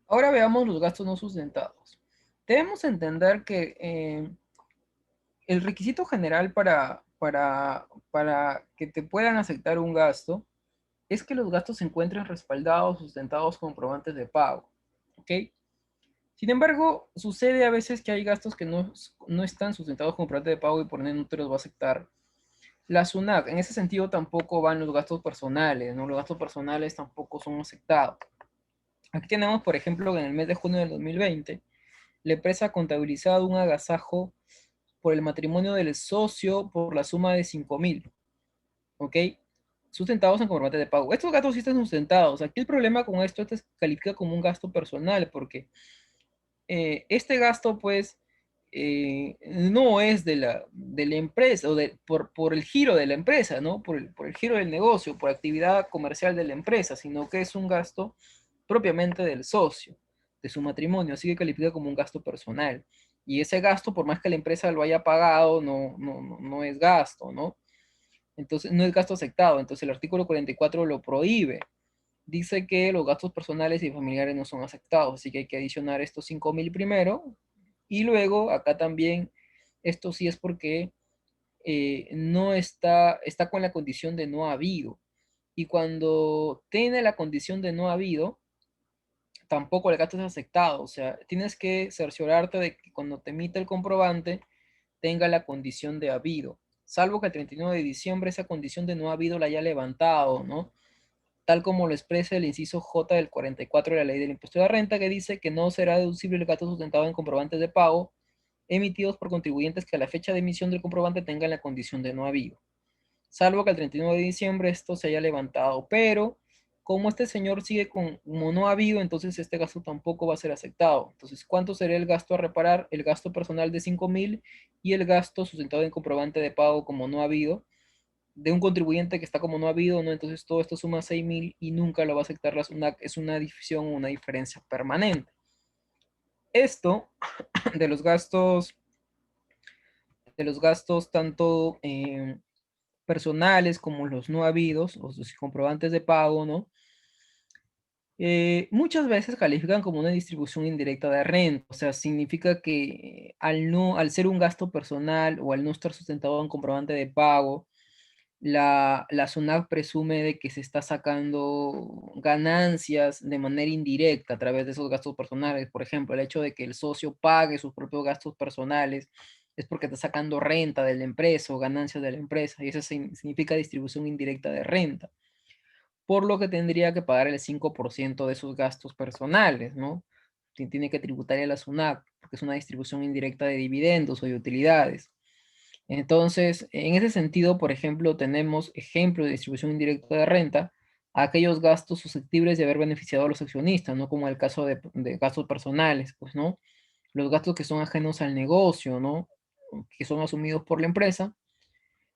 Ahora veamos los gastos no sustentados. Debemos entender que el requisito general para que te puedan aceptar un gasto es que los gastos se encuentren respaldados, sustentados con comprobantes de pago. ¿Ok? Sin embargo, sucede a veces que hay gastos que no están sustentados con comprobantes de pago y por ende no te los va a aceptar la SUNAT. En ese sentido tampoco van los gastos personales, ¿no? Los gastos personales tampoco son aceptados. Aquí tenemos, por ejemplo, que en el mes de junio del 2020, la empresa ha contabilizado un agasajo por el matrimonio del socio por la suma de 5.000, ¿ok? Sustentados en comprobante de pago. Estos gastos sí están sustentados. Aquí el problema con esto es que se califica como un gasto personal, porque este gasto, pues, no es de la empresa, o por el giro de la empresa, ¿no? Por el giro del negocio, por actividad comercial de la empresa, sino que es un gasto propiamente del socio, de su matrimonio, así que califica como un gasto personal. Y ese gasto, por más que la empresa lo haya pagado, no es gasto, ¿no? Entonces, no es gasto aceptado. Entonces, el artículo 44 lo prohíbe. Dice que los gastos personales y familiares no son aceptados, así que hay que adicionar estos 5.000 primero. Y luego, acá también, esto sí es porque no está con la condición de no habido. Y cuando tiene la condición de no habido, tampoco el gasto es aceptado. O sea, tienes que cerciorarte de que cuando te emite el comprobante tenga la condición de habido, salvo que el 31 de diciembre esa condición de no habido la haya levantado, ¿no? Tal como lo expresa el inciso J del 44 de la ley del impuesto de la renta, que dice que no será deducible el gasto sustentado en comprobantes de pago emitidos por contribuyentes que a la fecha de emisión del comprobante tengan la condición de no habido, salvo que el 31 de diciembre esto se haya levantado, pero como este señor sigue como no ha habido, entonces este gasto tampoco va a ser aceptado. Entonces, ¿cuánto sería el gasto a reparar? El gasto personal de 5.000 y el gasto sustentado en comprobante de pago como no ha habido, de un contribuyente que está como no ha habido, ¿no? Entonces todo esto suma 6.000 y nunca lo va a aceptar la SUNAT, es una división, una diferencia permanente. Esto de los gastos tanto personales como los no habidos, o sus comprobantes de pago, ¿no? Muchas veces califican como una distribución indirecta de renta, o sea, significa que al ser un gasto personal o al no estar sustentado en comprobante de pago, la SUNAT presume de que se está sacando ganancias de manera indirecta a través de esos gastos personales. Por ejemplo, el hecho de que el socio pague sus propios gastos personales es porque está sacando renta de la empresa o ganancias de la empresa, y eso significa distribución indirecta de renta, por lo que tendría que pagar el 5% de sus gastos personales, ¿no? Tiene que tributar a la SUNAT, porque es una distribución indirecta de dividendos o de utilidades. Entonces, en ese sentido, por ejemplo, tenemos ejemplos de distribución indirecta de renta, aquellos gastos susceptibles de haber beneficiado a los accionistas, ¿no? Como el caso de gastos personales, pues, ¿no? Los gastos que son ajenos al negocio, ¿no? Que son asumidos por la empresa.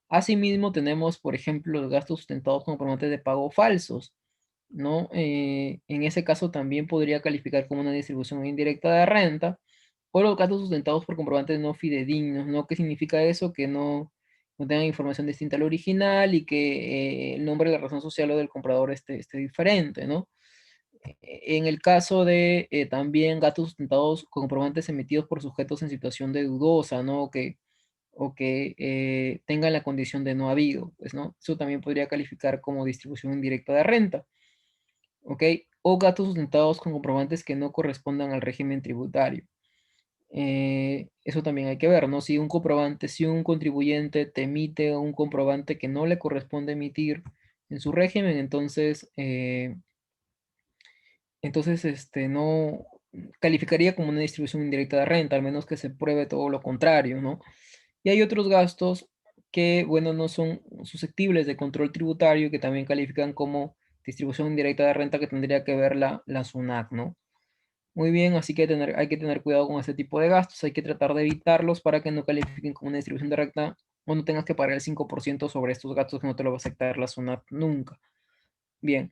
Asimismo, tenemos, por ejemplo, los gastos sustentados con comprobantes de pago falsos, ¿no? En ese caso también podría calificar como una distribución indirecta de renta, o los gastos sustentados por comprobantes no fidedignos, ¿no? ¿Qué significa eso? Que no tengan información distinta al original y que el nombre de la razón social o del comprador esté diferente, ¿no? En el caso de también gastos sustentados con comprobantes emitidos por sujetos en situación de dudosa, ¿no? O que tengan la condición de no habido, pues, ¿no? Eso también podría calificar como distribución indirecta de renta, ¿ok? O gastos sustentados con comprobantes que no correspondan al régimen tributario. Eso también hay que ver, ¿no? Si un contribuyente te emite un comprobante que no le corresponde emitir en su régimen, entonces no calificaría como una distribución indirecta de renta, al menos que se pruebe todo lo contrario, ¿no? Y hay otros gastos que, bueno, no son susceptibles de control tributario, que también califican como distribución indirecta de renta, que tendría que ver la SUNAT, ¿no? Muy bien, así que hay que tener cuidado con este tipo de gastos, hay que tratar de evitarlos para que no califiquen como una distribución de renta o no tengas que pagar el 5% sobre estos gastos que no te lo va a aceptar la SUNAT nunca. Bien.